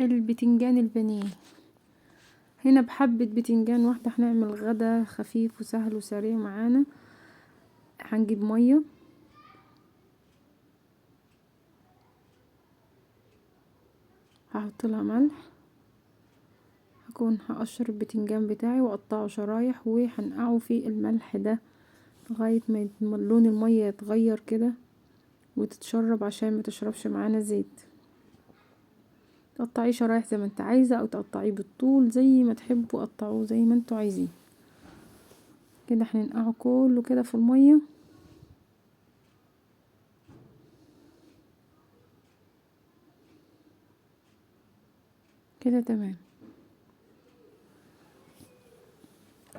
البتنجان البانيه. هنا بحبة بتنجان واحدة هنعمل غدا خفيف وسهل وسريع معانا. هنجيب مية، هحط لها ملح، هكون هقشر البتنجان بتاعي واقطعه شرايح وهنقعه في الملح ده لغاية ما لون المية يتغير كده وتتشرب، عشان ما تشربش معانا زيت. تقطعيه شرايح زي ما انت عايزة، او تقطعيه بالطول زي ما تحبوا، قطعوه زي ما انتوا عايزين. كده هننقعه كله كده في المية كده تمام.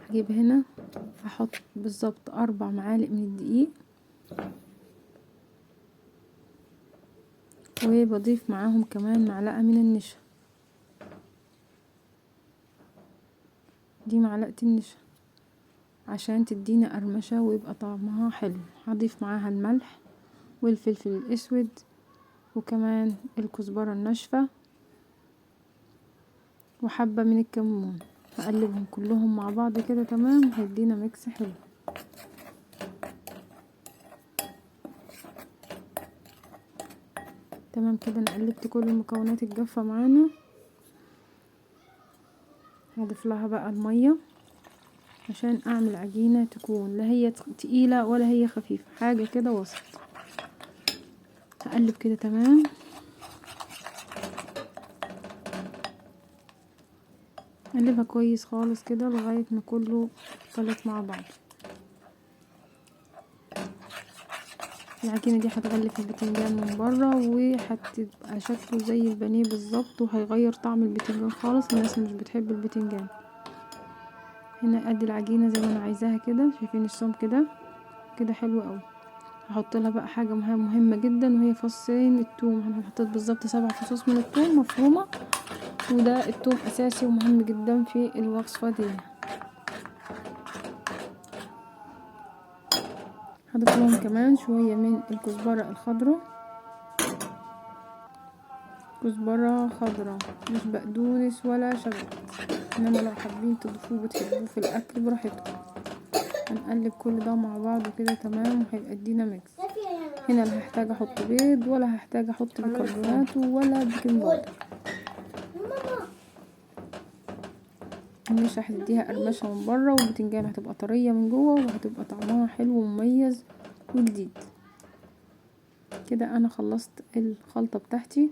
هجيب هنا هحط بالظبط 4 معالق من الدقيق، وبضيف معاهم كمان معلقة من النشا. دي معلقة النشا عشان تدينا قرمشة ويبقى طعمها حلو. هضيف معاها الملح والفلفل الاسود وكمان الكزبرة الناشفة وحبة من الكمون. هقلبهم كلهم مع بعض كده تمام، هيدينا ميكس حلو. تمام كده انا قلبت كل المكونات الجافة معانا. هضيف لها بقى المية عشان اعمل عجينة تكون لا هي تقيلة ولا هي خفيفة، حاجة كده وسط. هقلب كده تمام. اقلبها كويس خالص كده لغاية ما كله يختلط مع بعض. العجينة دي هتغلف البتنجان من بره وهتبقى شكله زي البانيه بالظبط، وهيغير طعم البتنجان خالص الناس اللي مش بتحب البتنجان. هنا ادي العجينة زي ما انا عايزاها كده، شايفين السمك كده كده حلو قوي. هحط لها بقى حاجة مهمة جدا، وهي فصين الثوم. انا حطيت بالظبط 7 فصوص من الثوم مفرومة، وده الثوم اساسي ومهم جدا في الوصفة دي. هضيف لهم كمان شوية من الكزبرة الخضراء، كزبرة خضراء مش بقدونس ولا شبت، انما لو حابين تضيفوه بتحبوه في الاكل براحتكم. هنقلب كل ده مع بعض كده تمام، وهيبقى ادينا ميكس. هنا لا هحتاج احط بيض ولا هحتاج احط بيكربونات ولا بيكنج باودر. مش هتديها قرمشه من بره، والبتنجان هتبقى طريه من جوه، وهتبقى طعمها حلو ومميز وجديد. كده انا خلصت الخلطه بتاعتي،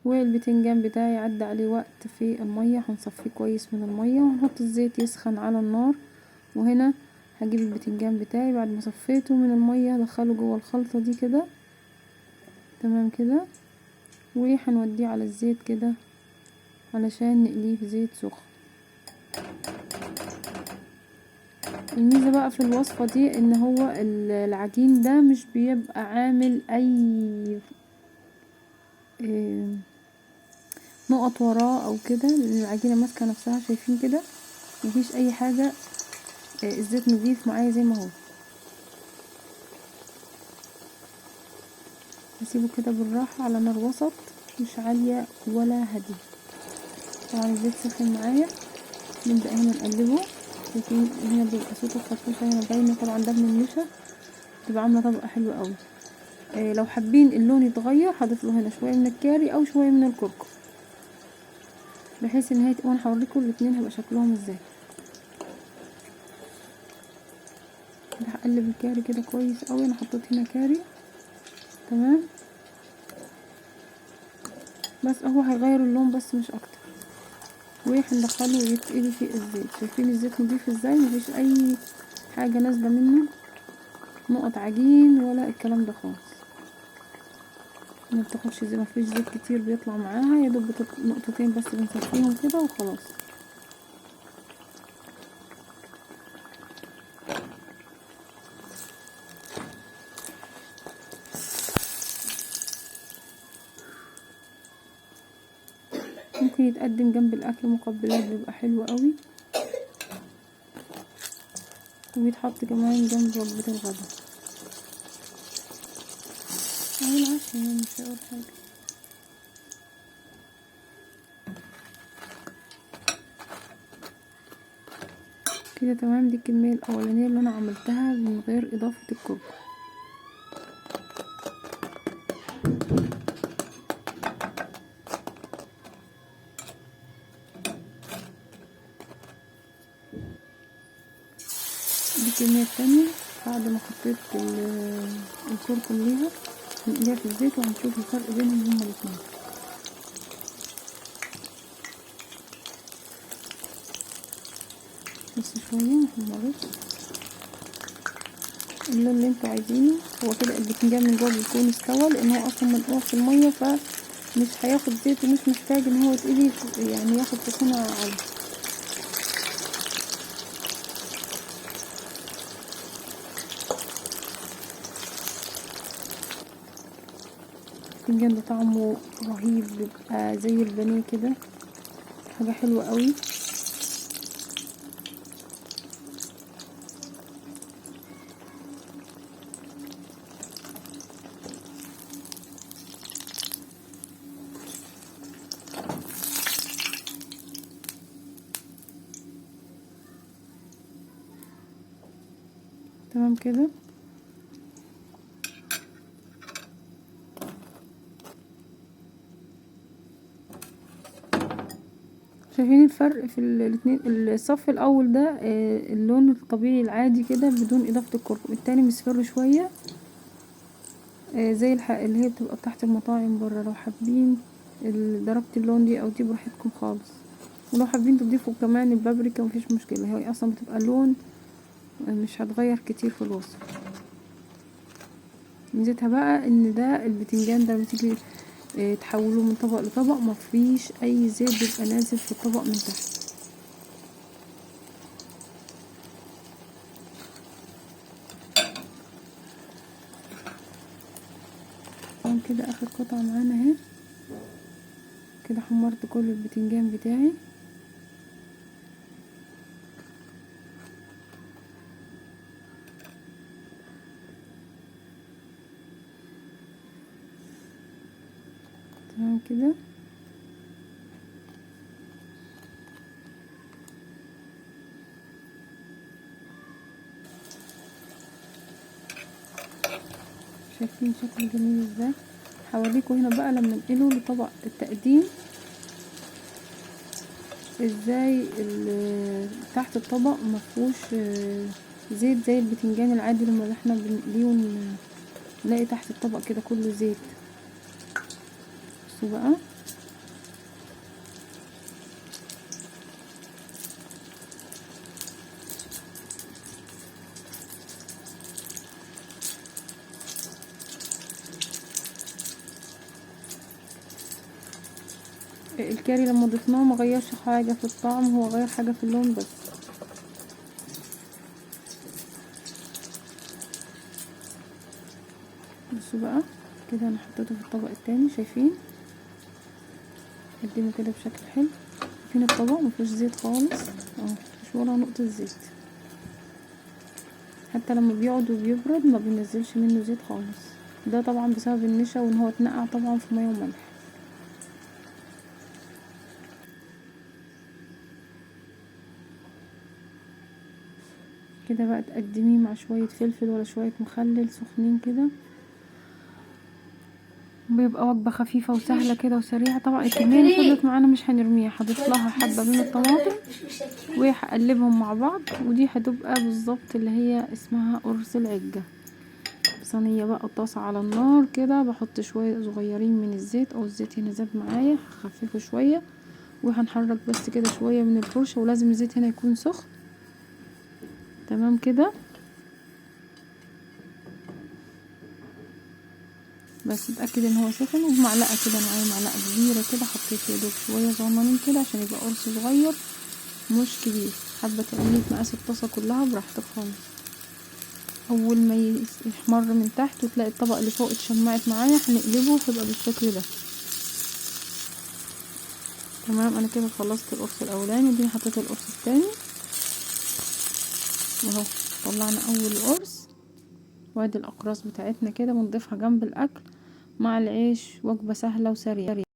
والبتنجان بتاعي عدى عليه وقت في الميه. هنصفيه كويس من الميه وهنحط الزيت يسخن على النار. وهنا هجيب البتنجان بتاعي بعد ما صفيته من الميه، هدخله جوه الخلطه دي كده تمام كده، وهنوديه على الزيت كده علشان نقليه في زيت سخن. الميزة بقى في الوصفة دي ان هو العجين ده مش بيبقى عامل اي نقط وراه او كده، لان العجينة ماسكة نفسها شايفين كده، مفيش اي حاجة. الزيت نضيف معايا زي ما هو. هسيبه كده بالراحة على نار وسط، مش عالية ولا هادية. طبعا الزيت سخن معايا، نبدأ هنا نقلبه. شايفين هنا بيبقى صوت الخرطوشة هنا باينة، طبعا ده من النشا، تبقى عاملة طبقة حلوة قوي. لو حابين اللون يتغير هضيف له هنا شوية من الكاري او شوية من الكركم، بحيث ان هي وانا هوريكم الاتنين هيبقى شكلهم ازاي. هقلب الكاري كده كويس قوي، انا حطيت هنا كاري تمام، بس هو هيغير اللون بس مش اكتر. وهندخله يتقلي في الزيت. شايفين الزيت نضيف ازاي، مفيش اي حاجة نازلة منه نقط عجين ولا الكلام ده خالص. ما بتاخدش زي ما فيش زيت كتير بيطلع معاها، يا دوب نقطتين بس بنصفيهم كده وخلاص. ممكن يتقدم جنب الاكل مقبلات، بيبقى حلو قوي، وبيتحط كمان جنب وجبة الغدا او العشاء، يعني مش هقول حاجة. كده تمام. دي الكمية الاولانية اللي انا عملتها من غير اضافة الكركم. دي الكمية التانية بعد ما حطيت الكركم ليها، هنقليها في الزيت وهنشوف الفرق بينهم هما الاتنين. بس شوية محمرش اللون اللي انتوا عايزينه. هو كده البتنجان من جوه بيكون استوى، لان هو اصلا منقوع في المية، فمش هياخد زيت ومش محتاج ان هو يتقلي يعني ياخد سخونة عالية. البتنجان ده طعمه رهيب، بيبقى زي البانيه كده، حاجة حلوة قوي. تمام كده. شايفين الفرق في الاتنين؟ الصف الاول ده اللون الطبيعي العادي كده بدون اضافة الكركم، التاني مصفر شوية زي اللي هي بتبقى تحت المطاعم بره. لو حابين ضربت اللون دي او دي براحتكم خالص، ولو حابين تضيفوا كمان البابريكا مفيش مشكلة، هي اصلا بتبقى لون مش هتغير كتير في الوصف. ميزتها بقى ان ده البتنجان ده بتيجي تحولوه من طبق لطبق مفيش اي زيت بيبقى نازل في الطبق من تحت. كده اخر قطعة معانا اهي. كده حمرت كل البتنجان بتاعي. تمام كده. شايفين شكله جميل ازاي؟ هوريكم هنا بقى لما ننقله لطبق التقديم ازاي تحت الطبق مفهوش زيت زي البتنجان العادي لما احنا بنقليه نلاقي تحت الطبق كده كله زيت. بصوا بقى الكاري لما ضفناه ما غيرش حاجة في الطعم، هو غير حاجة في اللون بس. بصوا بقى كده انا حطيته في الطبق التاني. شايفين قدمه كده بشكل حلو. شايفين الطبق مفيهوش زيت خالص اهو، مفيش ولا نقطة زيت، حتى لما بيقعد وبيبرد ما بينزلش منه زيت خالص. ده طبعا بسبب النشا وان هو اتنقع طبعا في ميه وملح. كده بقى تقدميه مع شوية فلفل ولا شوية مخلل سخنين كده، بيبقى وجبة خفيفة وسهلة كده وسريعة. طبعا الكمية اللي فضلت معانا مش هنرميها، هضيف لها حبة من الطماطم وهقلبهم مع بعض، ودي هتبقى بالظبط اللي هي اسمها قرص العجة. صينية بقى طاسة على النار كده، بحط شوية صغيرين من الزيت، او الزيت هنا زاد معايا هخففه شوية، وهنحرك بس كده شوية من الفرشة، ولازم الزيت هنا يكون سخن. تمام كده. بس اتاكد ان هو سخن، وبمعلقه كده معايا معلقه كبيره كده حطيت يا دوب شويه صغننين كده عشان يبقى قرص صغير مش كبير. حابه تعمليه مقاس الطاسه كلها براحتك خالص. اول ما يحمر من تحت وتلاقي الطبق اللي فوق اتشمعت معايا هنقلبه هيبقى بالشكل ده. تمام. انا كده خلصت القرص الاولاني، ودي حطيت القرص التاني اهو. طلعنا اول قرص، وادي الاقراص بتاعتنا كده بنضيفها جنب الاكل مع العيش. وجبه سهله وسريعه.